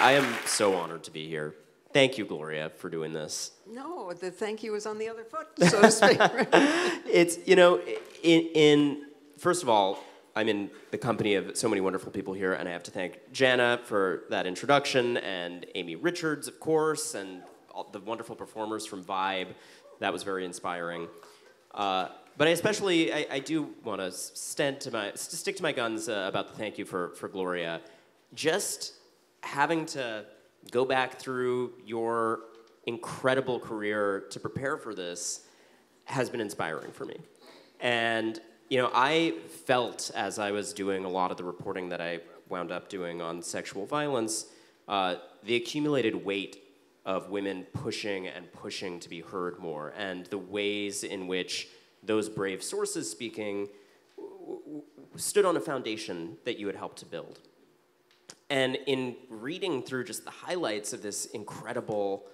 I am so honored to be here. Thank you, Gloria, for doing this. No, the thank you is on the other foot, so to speak. It's, first of all, I'm in the company of so many wonderful people here, and I have to thank Jana for that introduction, and Amy Richards, of course, and all the wonderful performers from Vibe. That was very inspiring. But I do want to stick to my guns about the thank you for Gloria. Just having to go back through your incredible career to prepare for this has been inspiring for me. And I felt, as I was doing a lot of the reporting that I wound up doing on sexual violence, the accumulated weight of women pushing and pushing to be heard more, and the ways in which those brave sources speaking stood on a foundation that you had helped to build. And in reading through just the highlights of this incredible,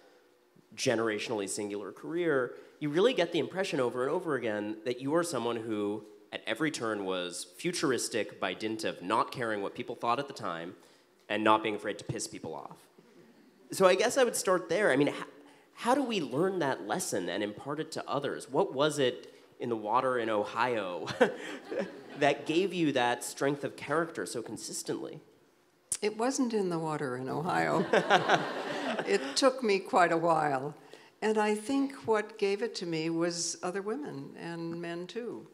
generationally singular career, you really get the impression over and over again that you are someone who, at every turn, was futuristic by dint of not caring what people thought at the time and not being afraid to piss people off. So I guess I would start there. I mean, how do we learn that lesson and impart it to others? What was it in the water in Ohio that gave you that strength of character so consistently? It wasn't in the water in Ohio. It took me quite a while. And I think what gave it to me was other women and men too.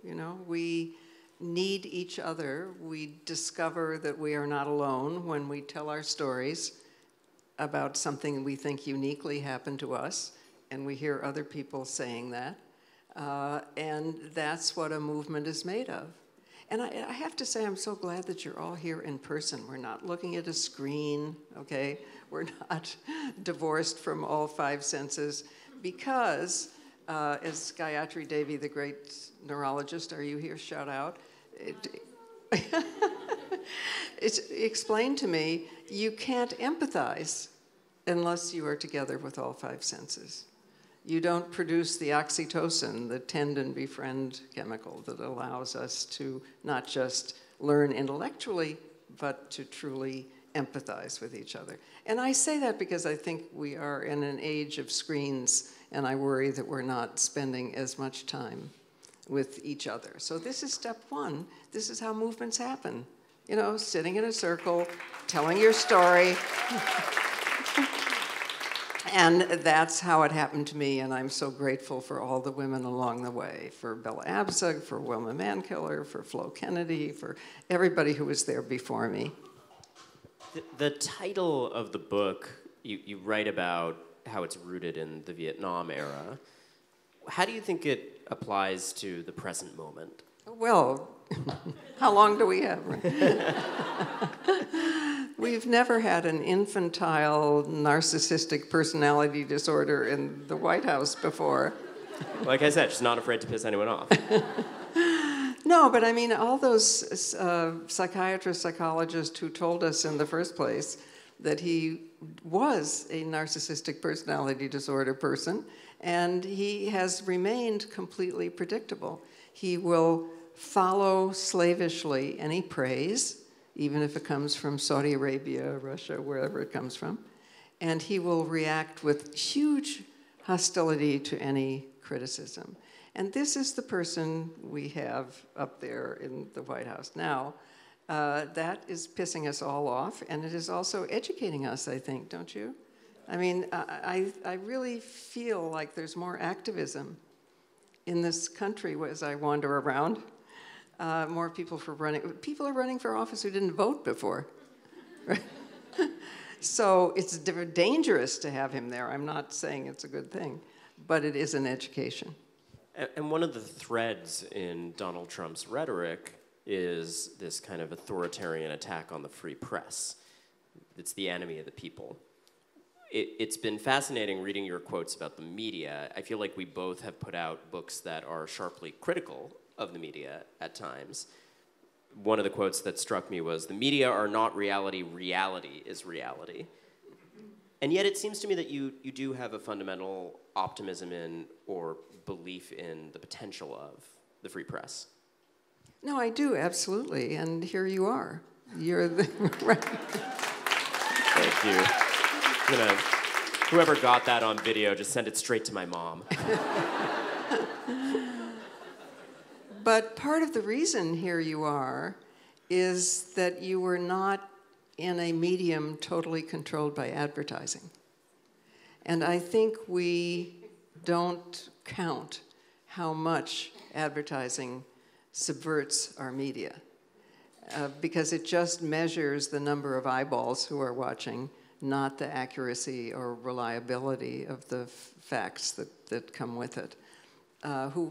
We need each other. We discover that we are not alone when we tell our stories about something we think uniquely happened to us, and we hear other people saying that. And that's what a movement is made of. And I have to say, I'm so glad that you're all here in person. We're not looking at a screen, okay? We're not divorced from all five senses, because, as Gayatri Devi, the great neurologist, are you here? Shout out. It's explained to me, you can't empathize unless you are together with all five senses. You don't produce the oxytocin, the tendon befriend chemical that allows us to not just learn intellectually, but to truly empathize with each other. And I say that because I think we are in an age of screens, and I worry that we're not spending as much time with each other. So this is step one. This is how movements happen. Sitting in a circle, telling your story. And that's how it happened to me, and I'm so grateful for all the women along the way, for Bella Abzug, for Wilma Mankiller, for Flo Kennedy, for everybody who was there before me. The title of the book, you write about how it's rooted in the Vietnam era. How do you think it applies to the present moment? Well, how long do we have? We've never had an infantile, narcissistic personality disorder in the White House before. Like I said, she's not afraid to piss anyone off. No, but I mean, all those psychiatrists, psychologists who told us in the first place that he was a narcissistic personality disorder person, and he has remained completely predictable. He will follow slavishly any praise, even if it comes from Saudi Arabia, Russia, wherever it comes from. And he will react with huge hostility to any criticism. And this is the person we have up there in the White House now. That is pissing us all off, and it is also educating us, I think, don't you? I mean, I really feel like there's more activism in this country as I wander around. More people are running for office who didn't vote before. Right? So it's dangerous to have him there. I'm not saying it's a good thing, but it is an education. And one of the threads in Donald Trump's rhetoric is this kind of authoritarian attack on the free press. It's the enemy of the people. It's been fascinating reading your quotes about the media. I feel like we both have put out books that are sharply critical of the media at times. One of the quotes that struck me was, "The media are not reality, reality is reality." And yet it seems to me that you do have a fundamental optimism in, or belief in, the potential of the free press. No, I do, absolutely. And here you are. You're the right. Thank you. Whoever got that on video, just send it straight to my mom. But part of the reason here you are is that you were not in a medium totally controlled by advertising. And I think we don't count how much advertising subverts our media, because it just measures the number of eyeballs who are watching, not the accuracy or reliability of the facts that come with it.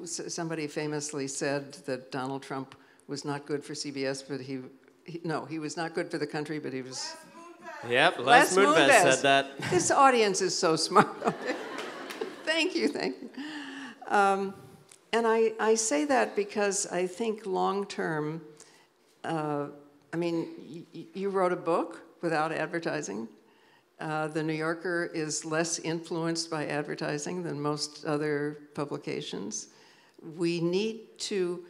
Somebody famously said that Donald Trump was not good for CBS, but he was not good for the country, but he was... Yep, Les Moonves said that. This audience is so smart. Thank you. And I say that because I think long-term, you wrote a book without advertising. The New Yorker is less influenced by advertising than most other publications. We need to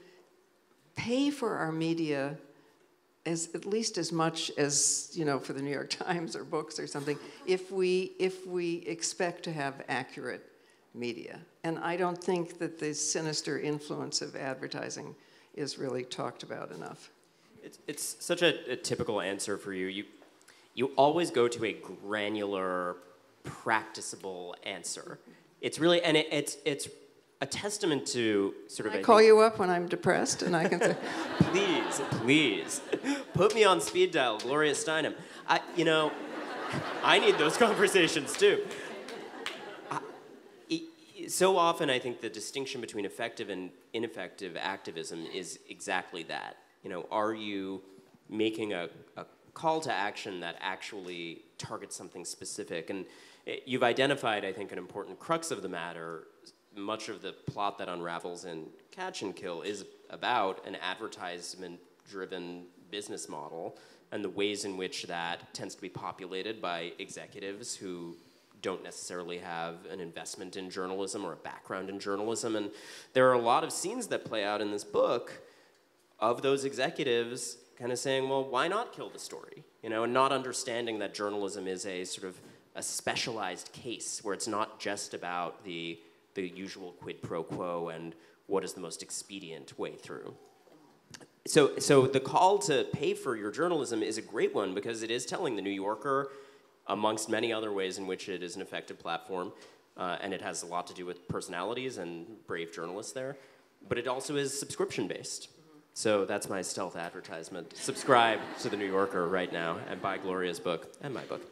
pay for our media at least as much as, for the New York Times or books or something, if we expect to have accurate media. And I don't think that the sinister influence of advertising is really talked about enough. It's such a typical answer for you. You always go to a granular, practicable answer. It's really, and it's a testament to sort of... I call you up when I'm depressed and I can say... Please, put me on speed dial, Gloria Steinem. I need those conversations too. So often I think the distinction between effective and ineffective activism is exactly that. Are you making a call to action that actually targets something specific? And you've identified, I think, an important crux of the matter. Much of the plot that unravels in Catch and Kill is about an advertisement-driven business model and the ways in which that tends to be populated by executives who don't necessarily have an investment in journalism or a background in journalism. And there are a lot of scenes that play out in this book of those executives kind of saying, well, why not kill the story? And not understanding that journalism is a sort of a specialized case where it's not just about the usual quid pro quo and what is the most expedient way through. So the call to pay for your journalism is a great one because it is telling the New Yorker, amongst many other ways in which it is an effective platform, and it has a lot to do with personalities and brave journalists there, but it also is subscription-based. So that's my stealth advertisement. Subscribe to the New Yorker right now and buy Gloria's book and my book.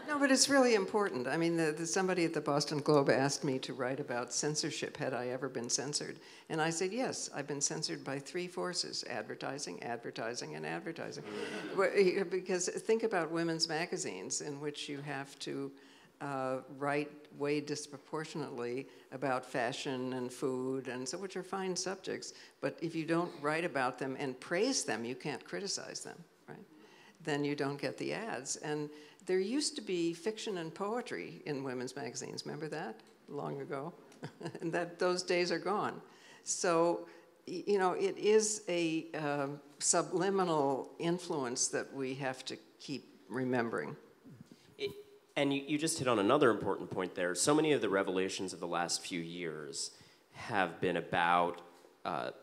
No, but it's really important. I mean, somebody at the Boston Globe asked me to write about censorship. Had I ever been censored? And I said, yes, I've been censored by three forces: advertising, advertising, and advertising. Because think about women's magazines in which you have to write way disproportionately about fashion and food, and so, which are fine subjects. But if you don't write about them and praise them, you can't criticize them, right? Then you don't get the ads. And there used to be fiction and poetry in women's magazines. Remember that? Long ago. And those days are gone. So, it is a subliminal influence that we have to keep remembering. And you just hit on another important point there. So many of the revelations of the last few years have been about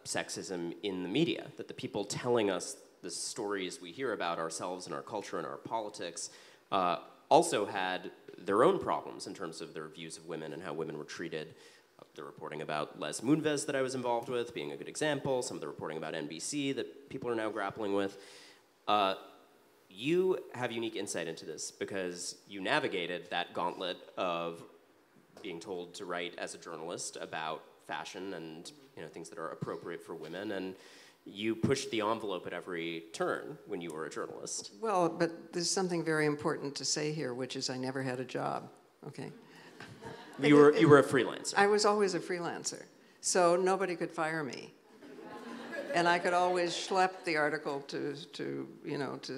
sexism in the media, that the people telling us the stories we hear about ourselves and our culture and our politics also had their own problems in terms of their views of women and how women were treated. The reporting about Les Moonves that I was involved with being a good example, some of the reporting about NBC that people are now grappling with. You have unique insight into this because you navigated that gauntlet of being told to write as a journalist about fashion and things that are appropriate for women, and you pushed the envelope at every turn when you were a journalist. Well, but there's something very important to say here, which is I never had a job, okay? You were a freelancer. I was always a freelancer, so nobody could fire me. And I could always schlep the article to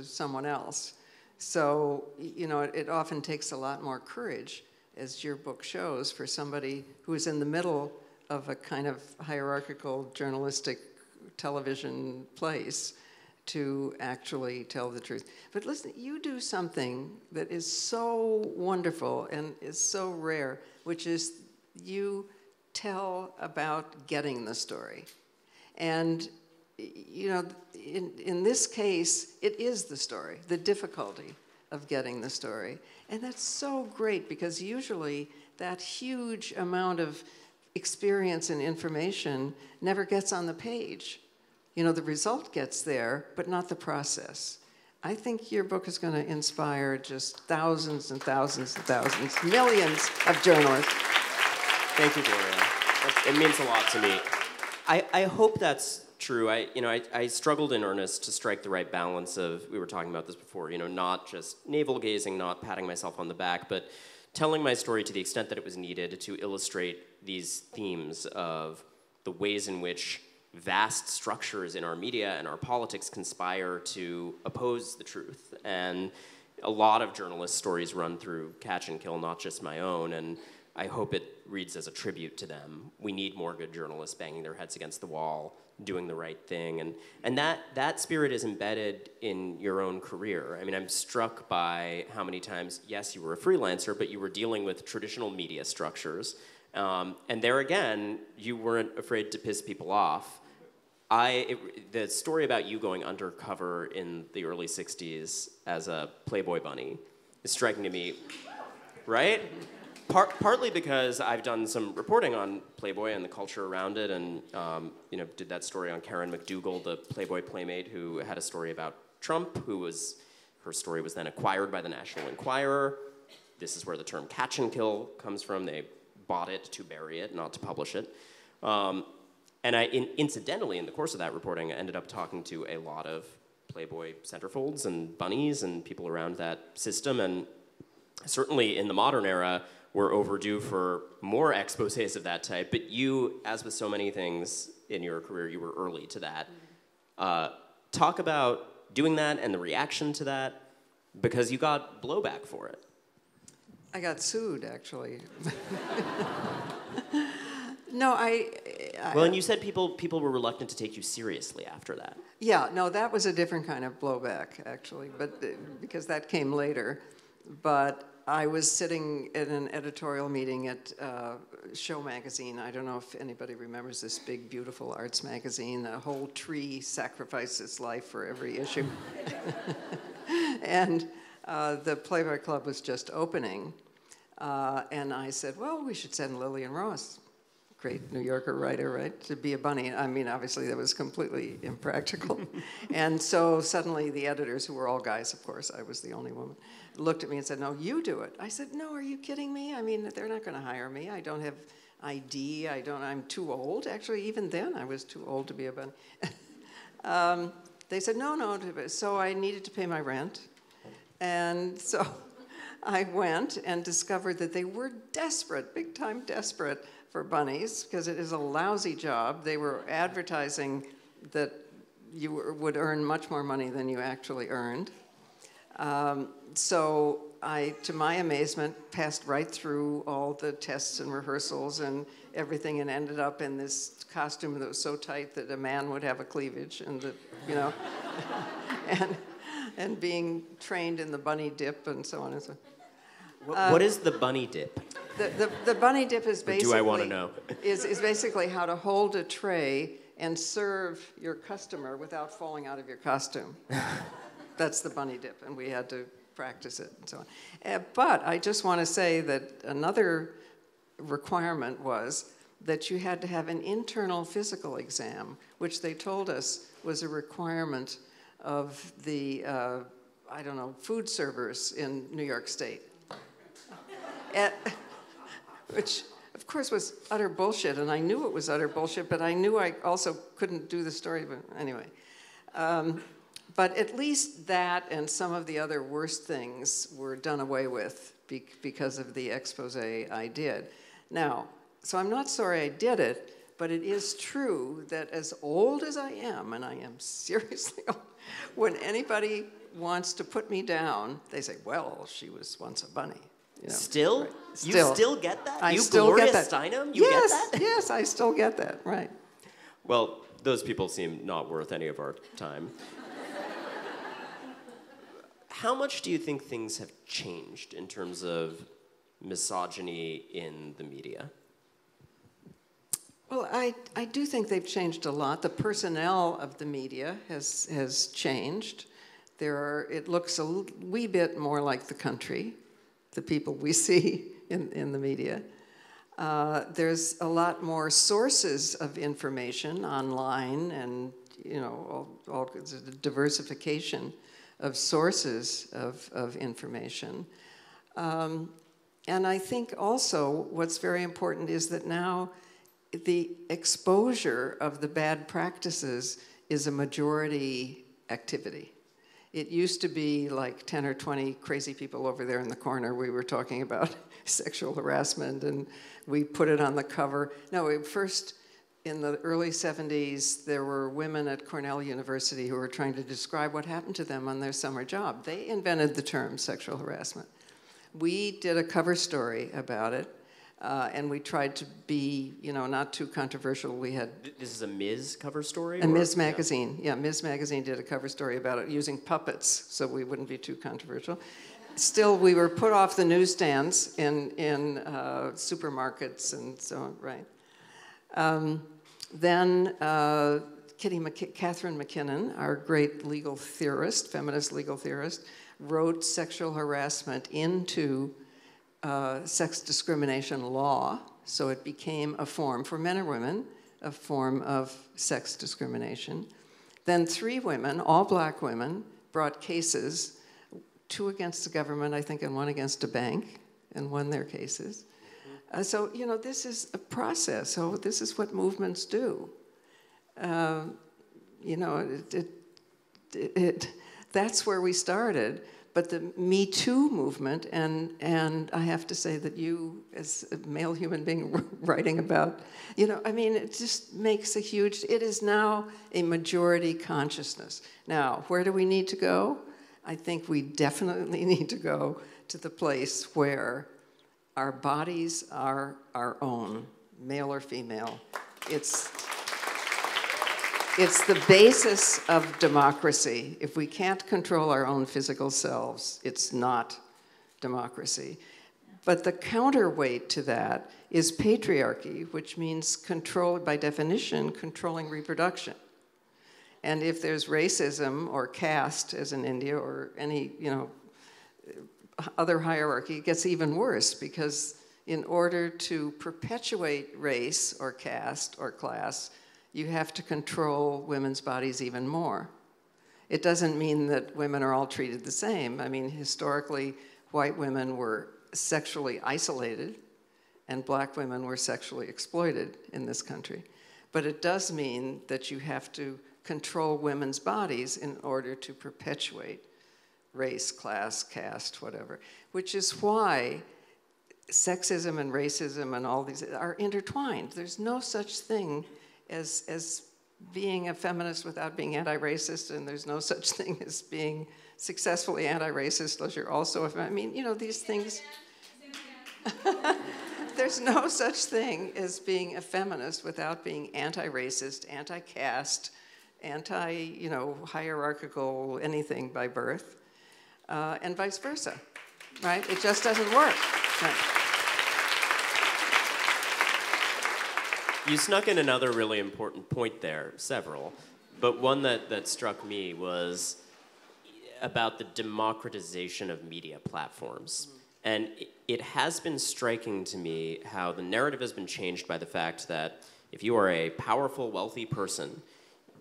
someone else. So, it often takes a lot more courage, as your book shows, for somebody who is in the middle of a kind of hierarchical journalistic television place to actually tell the truth. But listen, you do something that is so wonderful and is so rare, which is you tell about getting the story. And, you know, in this case, it is the story, the difficulty of getting the story. And that's so great, because usually that huge amount of experience and information never gets on the page. You know, the result gets there, but not the process. I think your book is going to inspire just thousands and thousands and thousands, millions of journalists. Thank you, Gloria. It means a lot to me. I hope that's true. I struggled in earnest to strike the right balance of, we were talking about this before, you know, not just navel-gazing, not patting myself on the back, but telling my story to the extent that it was needed to illustrate these themes of the ways in which vast structures in our media and our politics conspire to oppose the truth. And a lot of journalists' stories run through Catch and Kill, not just my own, and I hope it reads as a tribute to them. We need more good journalists banging their heads against the wall, doing the right thing, and that spirit is embedded in your own career. I mean, I'm struck by how many times, yes, you were a freelancer, but you were dealing with traditional media structures, and there again, you weren't afraid to piss people off. The story about you going undercover in the early 60s as a Playboy bunny is striking to me, right? Partly because I've done some reporting on Playboy and the culture around it, and did that story on Karen McDougal, the Playboy playmate who had a story about Trump, her story was then acquired by the National Enquirer. This is where the term catch and kill comes from. They bought it to bury it, not to publish it. And incidentally, in the course of that reporting, I ended up talking to a lot of Playboy centerfolds and bunnies and people around that system, and certainly in the modern era, we're overdue for more exposés of that type, but you, as with so many things in your career, you were early to that. Talk about doing that and the reaction to that, because you got blowback for it. I got sued, actually. No, well, and you said people were reluctant to take you seriously after that. Yeah, no, that was a different kind of blowback, actually, but because that came later. But I was sitting at an editorial meeting at Show magazine. I don't know if anybody remembers this big, beautiful arts magazine. A whole tree sacrificed its life for every issue. And the Playboy Club was just opening. And I said, well, we should send Lillian Ross, great New Yorker writer, right, to be a bunny. I mean, obviously, that was completely impractical. And so suddenly the editors, who were all guys, of course, I was the only woman, looked at me and said, no, you do it. I said, no, are you kidding me? I mean, they're not going to hire me. I don't have ID. I'm too old. Actually, even then, I was too old to be a bunny. They said, no. So I needed to pay my rent. And so I went and discovered that they were desperate, big time desperate, for bunnies, because it is a lousy job. They were advertising that you would earn much more money than you actually earned. So I, to my amazement, passed right through all the tests and rehearsals and everything, and ended up in this costume that was so tight that a man would have a cleavage, and and being trained in the bunny dip and so on and so on. What is the bunny dip? The bunny dip is basically, do I want to know? is basically how to hold a tray and serve your customer without falling out of your costume. That's the bunny dip, and we had to practice it and so on. But I just want to say that another requirement was that you had to have an internal physical exam, which they told us was a requirement of the, food servers in New York State. Which, of course, was utter bullshit, and I knew it was utter bullshit, but I knew I also couldn't do the story, but anyway. But at least that and some of the other worst things were done away with because of the expose I did. Now, so I'm not sorry I did it, but it is true that as old as I am, and I am seriously old, when anybody wants to put me down, they say, well, she was once a bunny. You know, still? Right. You still get that? I still get that. Steinem? Yes, get that? yes, I still get that, right. Well, those people seem not worth any of our time. how much do you think things have changed in terms of misogyny in the media? Well, I do think they've changed a lot. The personnel of the media has changed. It looks a wee bit more like the country, the people we see in the media. There's a lot more sources of information online, and all kinds of diversification of sources of information. And I think also what's very important is that now the exposure of the bad practices is a majority activity. It used to be like 10 or 20 crazy people over there in the corner. We were talking about sexual harassment, and we put it on the cover. No, first, in the early 70s, there were women at Cornell University who were trying to describe what happened to them on their summer job. They invented the term sexual harassment. We did a cover story about it, and we tried to be, not too controversial. We had... This is a Ms. cover story? A Ms. Magazine. Yeah, Ms. Magazine did a cover story about it using puppets, so we wouldn't be too controversial. Still, we were put off the newsstands in supermarkets and so on, right? Then Catherine McKinnon, our great legal theorist, feminist legal theorist, wrote sexual harassment into sex discrimination law, so it became a form for men or women, a form of sex discrimination. Then 3 women, all black women, brought cases, 2 against the government, I think, and 1 against a bank, and won their cases. So, this is a process. So this is what movements do. That's where we started. But the Me Too movement, and I have to say that you, as a male human being writing about, it just makes a huge, it is now a majority consciousness. Now, where do we need to go? I think we definitely need to go to the place where our bodies are our own, male or female. It's the basis of democracy. If we can't control our own physical selves, it's not democracy. But the counterweight to that is patriarchy, which means control, by definition, controlling reproduction. And if there's racism or caste, as in India, or any, other hierarchy, it gets even worse, because in order to perpetuate race or caste or class, you have to control women's bodies even more. It doesn't mean that women are all treated the same. I mean, historically, white women were sexually isolated, and black women were sexually exploited in this country. But it does mean that you have to control women's bodies in order to perpetuate race, class, caste, whatever, which is why sexism and racism and all these are intertwined. There's no such thing as being a feminist without being anti-racist, and there's no such thing as being successfully anti-racist unless you're also these things. There's no such thing as being a feminist without being anti-racist, anti-caste, hierarchical anything by birth, and vice versa, right? It just doesn't work. Right. You snuck in another really important point there, several, but one that struck me was about the democratization of media platforms. And it has been striking to me how the narrative has been changed by the fact that if you are a powerful, wealthy person,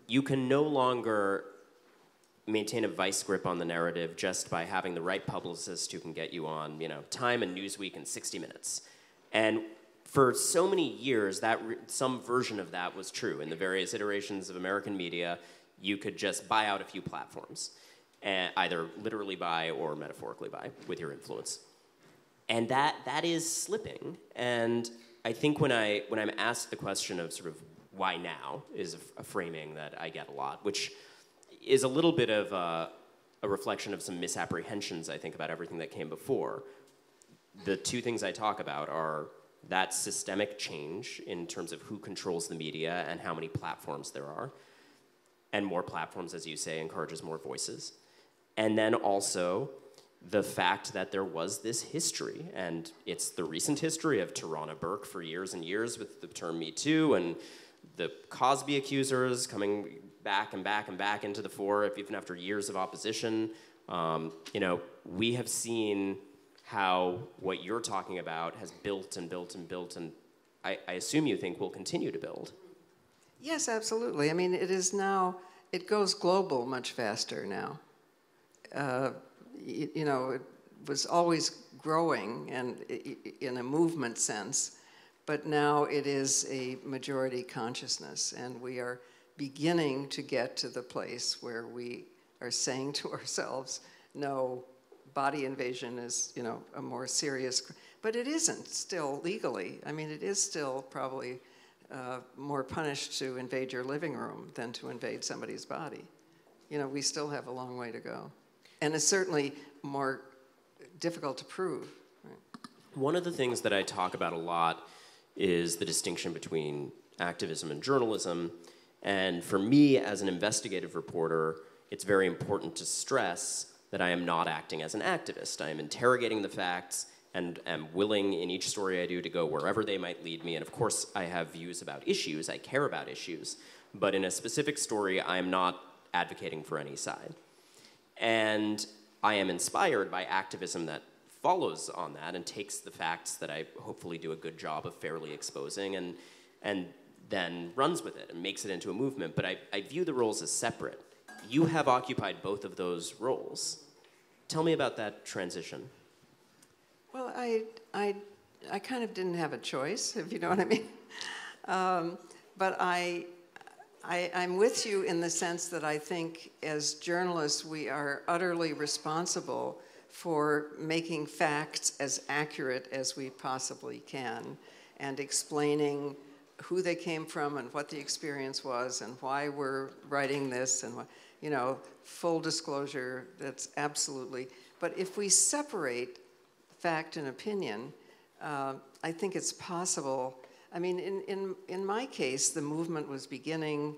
you can no longer maintain a vice grip on the narrative just by having the right publicist who can get you on, Time and Newsweek in 60 minutes. And for so many years, some version of that was true. In the various iterations of American media, you could just buy out a few platforms, either literally buy or metaphorically buy with your influence. And that is slipping. And I think when I'm asked the question of sort of why now is a framing that I get a lot, which is a little bit of a reflection of some misapprehensions, I think, about everything that came before. The 2 things I talk about are that systemic change in terms of who controls the media and how many platforms there are. And more platforms, as you say, encourages more voices. And then also the fact that there was this history, and it's the recent history of Tarana Burke for years and years with the term Me Too, and the Cosby accusers coming back and back and back into the fore, even after years of opposition. You know, we have seen how what you're talking about has built and built and built, and I assume you think will continue to build. Yes, absolutely. I mean, it is now, it goes global much faster now. You know, it was always growing and in a movement sense, but now it is a majority consciousness, and we are beginning to get to the place where we are saying to ourselves, no, body invasion is, you know, a more serious, but it isn't still legally. I mean, it is still probably more punished to invade your living room than to invade somebody's body. You know, we still have a long way to go. And it's certainly more difficult to prove. Right? One of the things that I talk about a lot is the distinction between activism and journalism. And for me, as an investigative reporter, it's very important to stress that I am not acting as an activist. I am interrogating the facts and am willing in each story I do to go wherever they might lead me. And of course, I have views about issues. I care about issues. But in a specific story, I am not advocating for any side. And I am inspired by activism that follows on that and takes the facts that I hopefully do a good job of fairly exposing and then runs with it and makes it into a movement. But I view the roles as separate. You have occupied both of those roles. Tell me about that transition. Well, I kind of didn't have a choice, if you know what I mean. But I'm with you in the sense that I think as journalists we are utterly responsible for making facts as accurate as we possibly can and explaining who they came from and what the experience was and why we're writing this and what, you know, full disclosure, that's absolutely. But if we separate fact and opinion, I think it's possible. I mean, in my case, the movement was beginning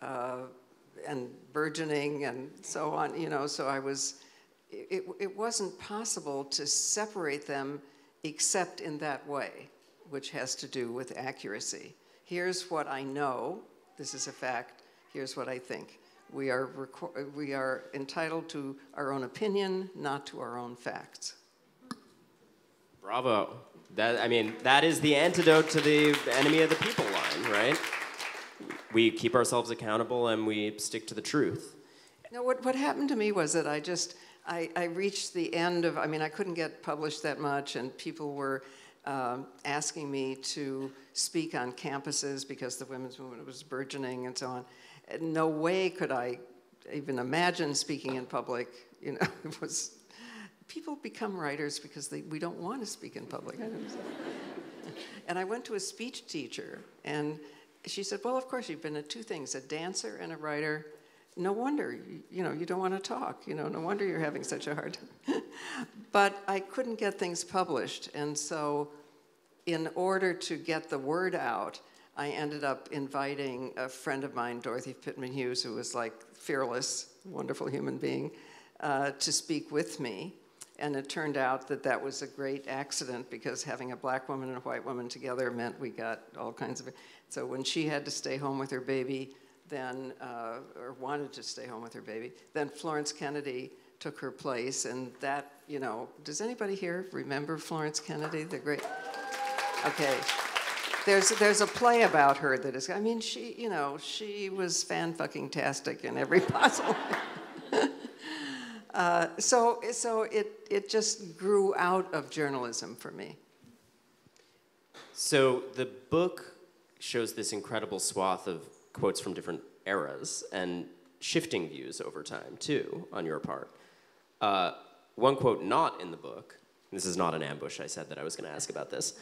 and burgeoning and so on, you know, so I was, it wasn't possible to separate them except in that way, which has to do with accuracy. Here's what I know, this is a fact, here's what I think. We are entitled to our own opinion, not to our own facts. Bravo. I mean, that is the antidote to the enemy of the people line, right? We keep ourselves accountable and we stick to the truth. No, what happened to me was that I reached the end of, I mean, I couldn't get published that much, and people were asking me to speak on campuses because the women's movement was burgeoning and so on. And no way could I even imagine speaking in public. You know, it was, people become writers because we don't want to speak in public. And I went to a speech teacher, and she said, well, of course, you've been at two things, a dancer and a writer. No wonder, you know, you don't want to talk. You know, no wonder you're having such a hard time. But I couldn't get things published, and so in order to get the word out, I ended up inviting a friend of mine, Dorothy Pittman-Hughes, who was like fearless, wonderful human being, to speak with me. And it turned out that that was a great accident because having a black woman and a white woman together meant we got all kinds of... So when she had to stay home with her baby, then, or wanted to stay home with her baby, then Florence Kennedy took her place, and that, you know, does anybody here remember Florence Kennedy, the great... Okay. There's a play about her that is, I mean, she, you know, she was fan-fucking-tastic in every possible way. So it just grew out of journalism for me. So the book shows this incredible swath of quotes from different eras and shifting views over time, too, on your part. One quote not in the book, this is not an ambush, I said that I was going to ask about this,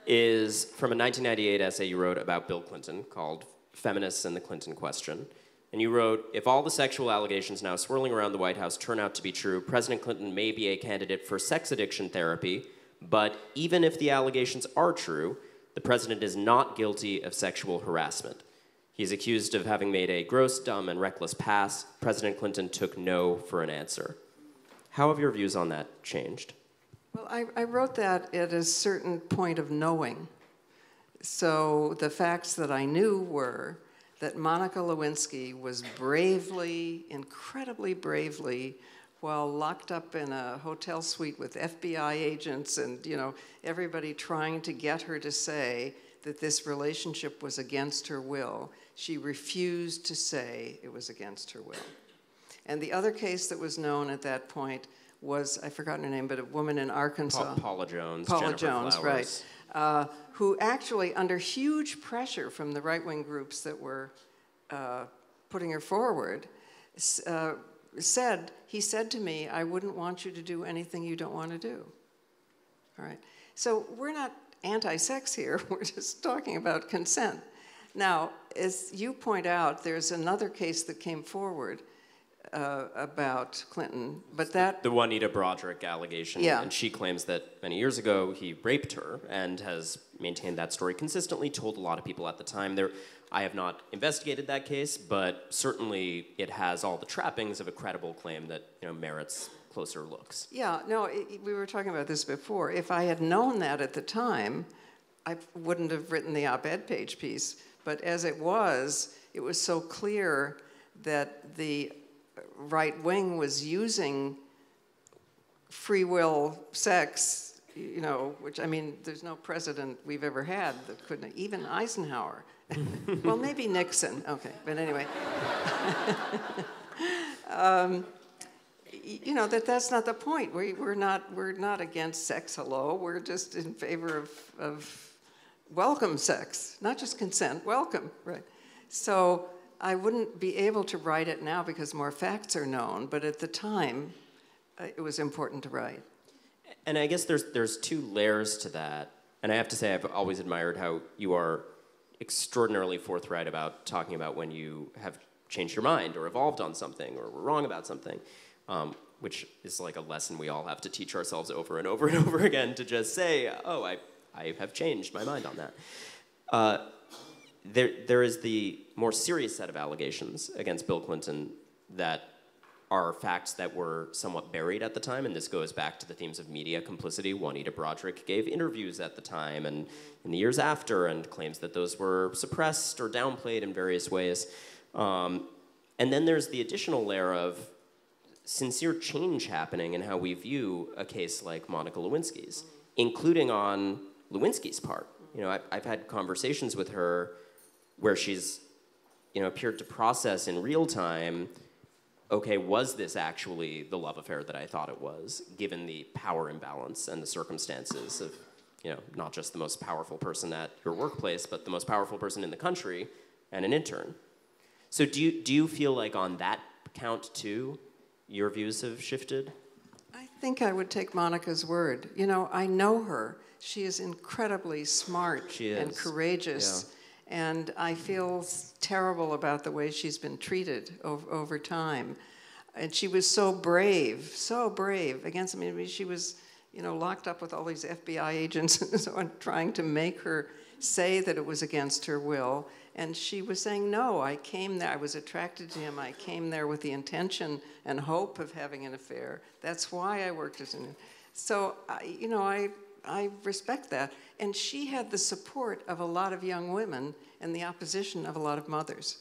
is from a 1998 essay you wrote about Bill Clinton called Feminists and the Clinton Question. And you wrote, if all the sexual allegations now swirling around the White House turn out to be true, President Clinton may be a candidate for sex addiction therapy, but even if the allegations are true, the president is not guilty of sexual harassment. He's accused of having made a gross, dumb, and reckless pass. President Clinton took no for an answer. How have your views on that changed? Well, I wrote that at a certain point of knowing. So the facts that I knew were that Monica Lewinsky was bravely, incredibly bravely, while locked up in a hotel suite with FBI agents and, everybody trying to get her to say that this relationship was against her will, she refused to say it was against her will. And the other case that was known at that point was, I've forgotten her name, but a woman in Arkansas. Paula Jones. Paula Jennifer Jones, Flowers. right. Who actually, under huge pressure from the right-wing groups that were putting her forward, he said to me, I wouldn't want you to do anything you don't want to do. All right. So we're not anti-sex here. We're just talking about consent. Now, as you point out, there's another case that came forward about Clinton, but that... The Juanita Broderick allegation, yeah. And she claims that many years ago he raped her and has maintained that story consistently, told a lot of people at the time. I have not investigated that case, but certainly it has all the trappings of a credible claim that merits closer looks. Yeah, no, we were talking about this before. If I had known that at the time, I wouldn't have written the op-ed page piece. But as it was so clear that the right wing was using free will sex, which, there's no president we've ever had that couldn't, even Eisenhower. Well, maybe Nixon. Okay, but anyway. That's not the point. We're not against sex, hello. We're just in favor of welcome sex, not just consent, welcome, right? So I wouldn't be able to write it now because more facts are known, but at the time, it was important to write. And I guess there's two layers to that. And I have to say, I've always admired how you are extraordinarily forthright about talking about when you have changed your mind or evolved on something or were wrong about something, which is like a lesson we all have to teach ourselves over and over and over again, to just say, oh, I have changed my mind on that. There is the more serious set of allegations against Bill Clinton that are facts that were somewhat buried at the time, and this goes back to the themes of media complicity. Juanita Broderick gave interviews at the time and in the years after, and claims that those were suppressed or downplayed in various ways. And then there's the additional layer of sincere change happening in how we view a case like Monica Lewinsky's, including on Lewinsky's part. I've had conversations with her where she's, appeared to process in real time, okay, was this actually the love affair that I thought it was, given the power imbalance and the circumstances of, not just the most powerful person at your workplace, but the most powerful person in the country and an intern. So do you feel like on that count too, your views have shifted? I think I would take Monica's word. I know her. She is incredibly smart and courageous. Yeah. And I feel terrible about the way she's been treated over time. And she was so brave against, she was, locked up with all these FBI agents and so on, trying to make her say that it was against her will. And she was saying, no, I came there, I was attracted to him, I came there with the intention and hope of having an affair. That's why I worked as an... So, I respect that. And she had the support of a lot of young women and the opposition of a lot of mothers.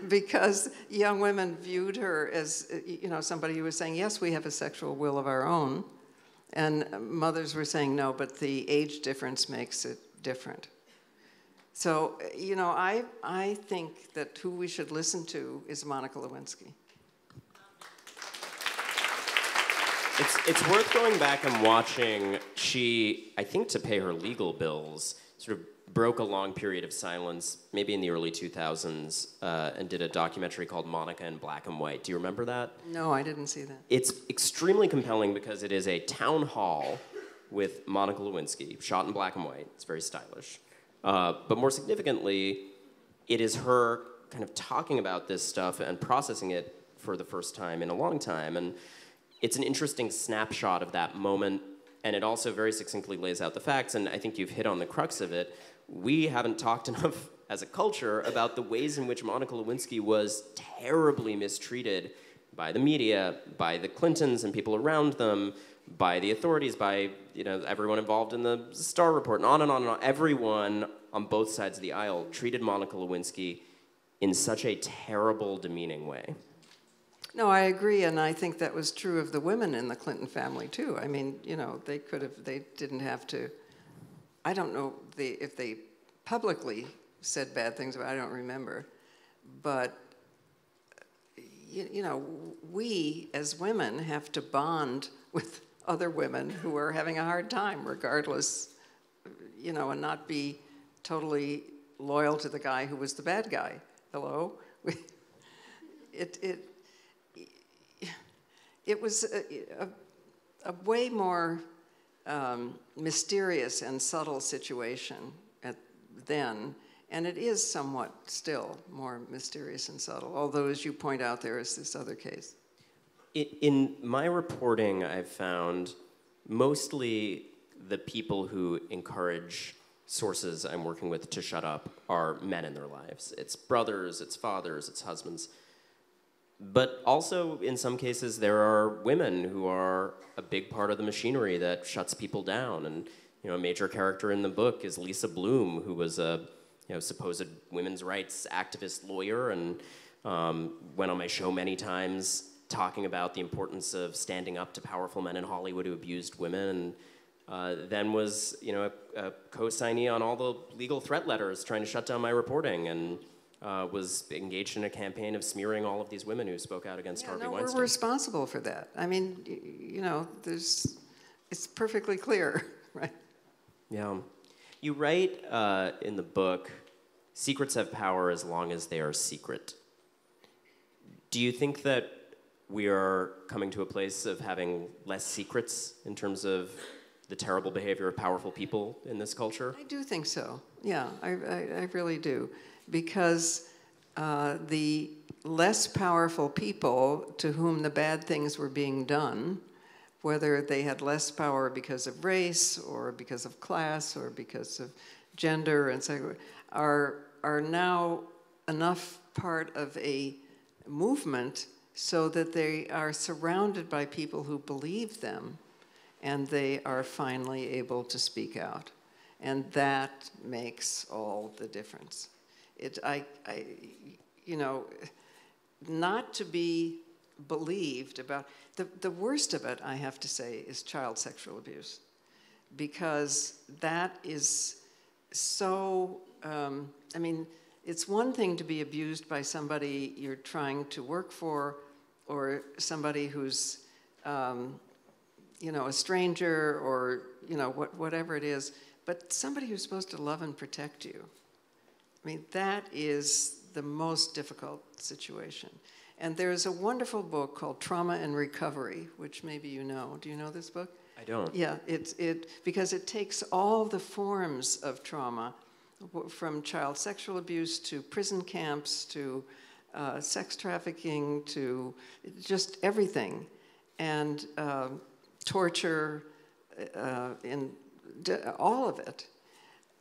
Because young women viewed her as, somebody who was saying, yes, we have a sexual will of our own. And mothers were saying, no, but the age difference makes it different. So, I think that who we should listen to is Monica Lewinsky. It's worth going back and watching. She, I think to pay her legal bills, sort of broke a long period of silence, maybe in the early 2000s, and did a documentary called Monica in Black and White. Do you remember that? No, I didn't see that. It's extremely compelling because it is a town hall with Monica Lewinsky, shot in black and white. It's very stylish. But more significantly, it is her kind of talking about this stuff and processing it for the first time in a long time. And it's an interesting snapshot of that moment, and it also very succinctly lays out the facts, and I think you've hit on the crux of it. We haven't talked enough as a culture about the ways in which Monica Lewinsky was terribly mistreated by the media, by the Clintons and people around them, by the authorities, by everyone involved in the Starr report, and on and on and on. Everyone on both sides of the aisle treated Monica Lewinsky in such a terrible, demeaning way. No, I agree, and I think that was true of the women in the Clinton family too. I mean, they didn't have to. I don't know if they publicly said bad things about it, I don't remember, but we as women have to bond with other women who are having a hard time, regardless, and not be totally loyal to the guy who was the bad guy. Hello? It was a way more mysterious and subtle situation then, and it is somewhat still more mysterious and subtle, although, as you point out, there is this other case. In my reporting, I've found mostly the people who encourage sources I'm working with to shut up are men in their lives. It's brothers, it's fathers, it's husbands. But also, in some cases, there are women who are a big part of the machinery that shuts people down. And a major character in the book is Lisa Bloom, who was a supposed women's rights activist lawyer, and went on my show many times talking about the importance of standing up to powerful men in Hollywood who abused women, and then was a co-signee on all the legal threat letters trying to shut down my reporting, and was engaged in a campaign of smearing all of these women who spoke out against Harvey Weinstein. We're responsible for that. I mean, it's perfectly clear, right? Yeah. You write in the book, secrets have power as long as they are secret. Do you think that we are coming to a place of having less secrets in terms of the terrible behavior of powerful people in this culture? I do think so. Yeah, I really do. Because the less powerful people to whom the bad things were being done, whether they had less power because of race or because of class or because of gender and so are now enough part of a movement so that they are surrounded by people who believe them, and they are finally able to speak out. And that makes all the difference. Not to be believed about, the worst of it, I have to say, is child sexual abuse. Because that is so, it's one thing to be abused by somebody you're trying to work for, or somebody who's, a stranger, or, whatever it is, but somebody who's supposed to love and protect you. I mean, that is the most difficult situation. And there's a wonderful book called Trauma and Recovery, which maybe you know. Do you know this book? I don't. Yeah, because it takes all the forms of trauma, from child sexual abuse to prison camps to sex trafficking to just everything, and torture, all of it,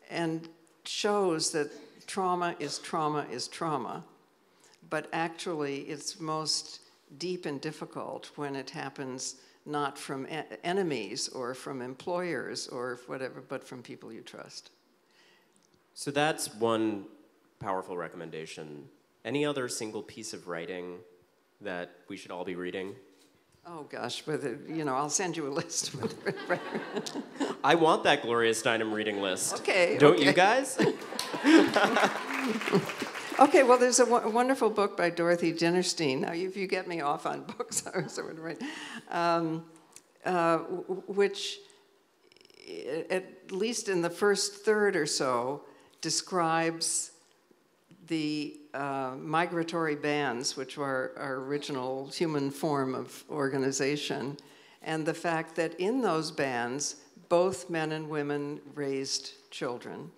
and shows that trauma is trauma is trauma, but actually it's most deep and difficult when it happens not from enemies or from employers or whatever, but from people you trust. So that's one powerful recommendation. Any other single piece of writing that we should all be reading? Oh gosh, but I'll send you a list. I want that Gloria Steinem reading list. Okay. Don't you guys? Okay, well, there's a wonderful book by Dorothy Pittman-Hughes. Now, if you get me off on books, I was going to write, which, at least in the first third or so, describes the migratory bands, which were our original human form of organization, and the fact that in those bands, both men and women raised children,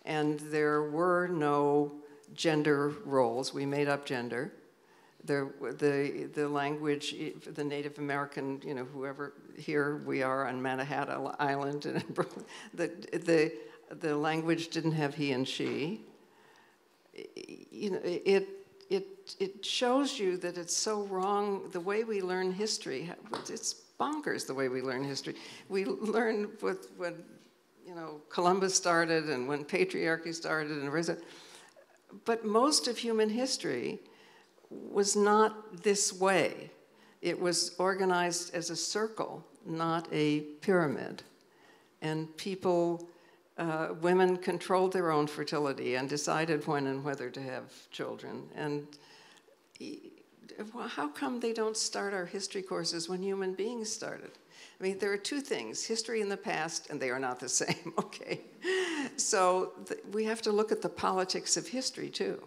and there were no gender roles. We made up gender. The language, the Native American, whoever, here we are on Manhattan Island, and the language didn't have he and she. you know, it shows you that it's so wrong the way we learn history. It's bonkers the way we learn history. We learn when you know, Columbus started and when patriarchy started and but most of human history was not this way. It was organized as a circle, not a pyramid. And people, women controlled their own fertility and decided when and whether to have children. And how come they don't start our history courses when human beings started? I mean, there are two things, history and the past, and they are not the same, okay? So we have to look at the politics of history, too.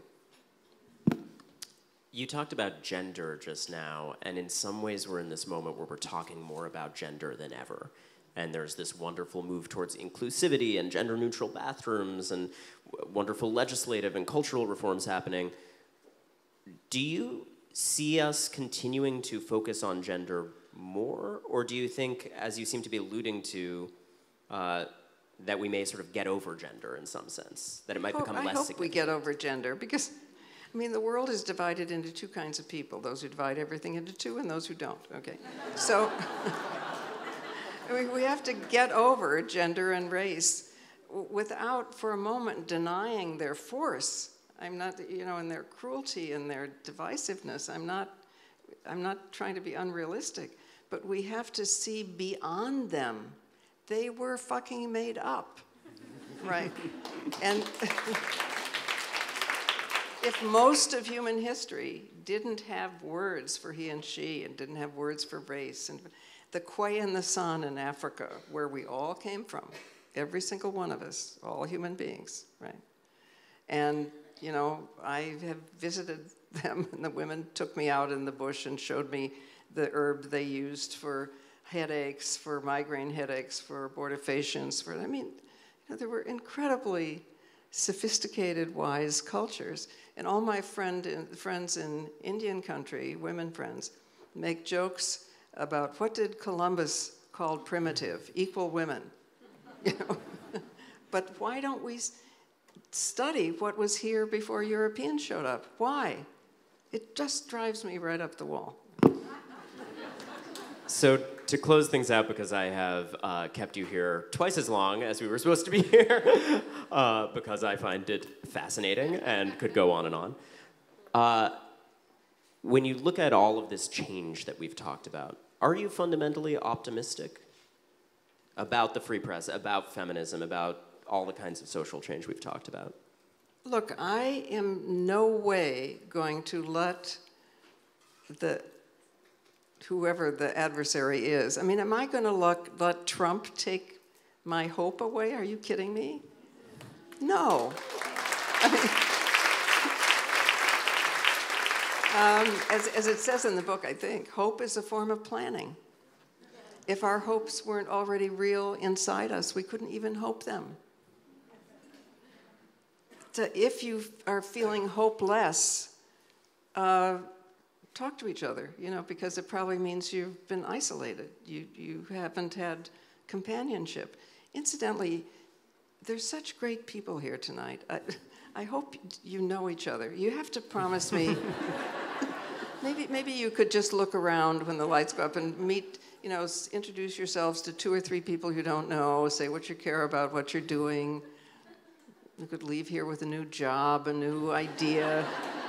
You talked about gender just now, and in some ways we're in this moment where we're talking more about gender than ever. And there's this wonderful move towards inclusivity and gender-neutral bathrooms and wonderful legislative and cultural reforms happening. Do you see us continuing to focus on gender more, or do you think, as you seem to be alluding to, that we may sort of get over gender in some sense, that it might become less significant? I hope we get over gender, because, I mean, the world is divided into two kinds of people, those who divide everything into two and those who don't, okay? So, I mean, we have to get over gender and race without, for a moment, denying their force. I'm not, you know, and their cruelty and their divisiveness. I'm not trying to be unrealistic, but we have to see beyond them. They were fucking made up, right? And if most of human history didn't have words for he and she and didn't have words for race, and the quay and the sun in Africa, where we all came from, every single one of us, all human beings, right? And, you know, I have visited them, and the women took me out in the bush and showed me the herb they used for headaches, for migraine headaches, for abortifacients, I mean, you know, there were incredibly sophisticated, wise cultures. And all my friends in Indian country, women friends, make jokes about what did Columbus call primitive? Equal women, you know? But why don't we study what was here before Europeans showed up? Why? It just drives me right up the wall. So to close things out, because I have kept you here twice as long as we were supposed to be here, because I find it fascinating and could go on and on. When you look at all of this change that we've talked about, are you fundamentally optimistic about the free press, about feminism, about all the kinds of social change we've talked about? Look, I am no way going to let whoever the adversary is, I mean, am I going to let Trump take my hope away? Are you kidding me? No. I mean, as it says in the book, I think, hope is a form of planning. If our hopes weren't already real inside us, we couldn't even hope them. So if you are feeling hopeless, talk to each other, you know, because it probably means you've been isolated. You haven't had companionship. Incidentally, there's such great people here tonight. I hope you know each other. You have to promise me, maybe you could just look around when the lights go up and meet, you know, introduce yourselves to 2 or 3 people you don't know, say what you care about, what you're doing. You could leave here with a new job, a new idea,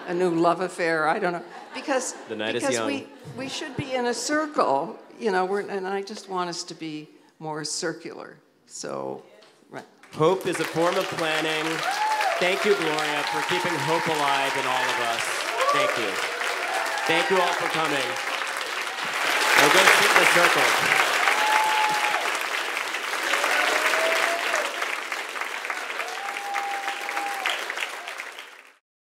a new love affair, I don't know. Because the night is young. We should be in a circle, you know, and I just want us to be more circular. So, right. Hope is a form of planning. Thank you, Gloria, for keeping hope alive in all of us. Thank you. Thank you all for coming. We'll go sit in the circle.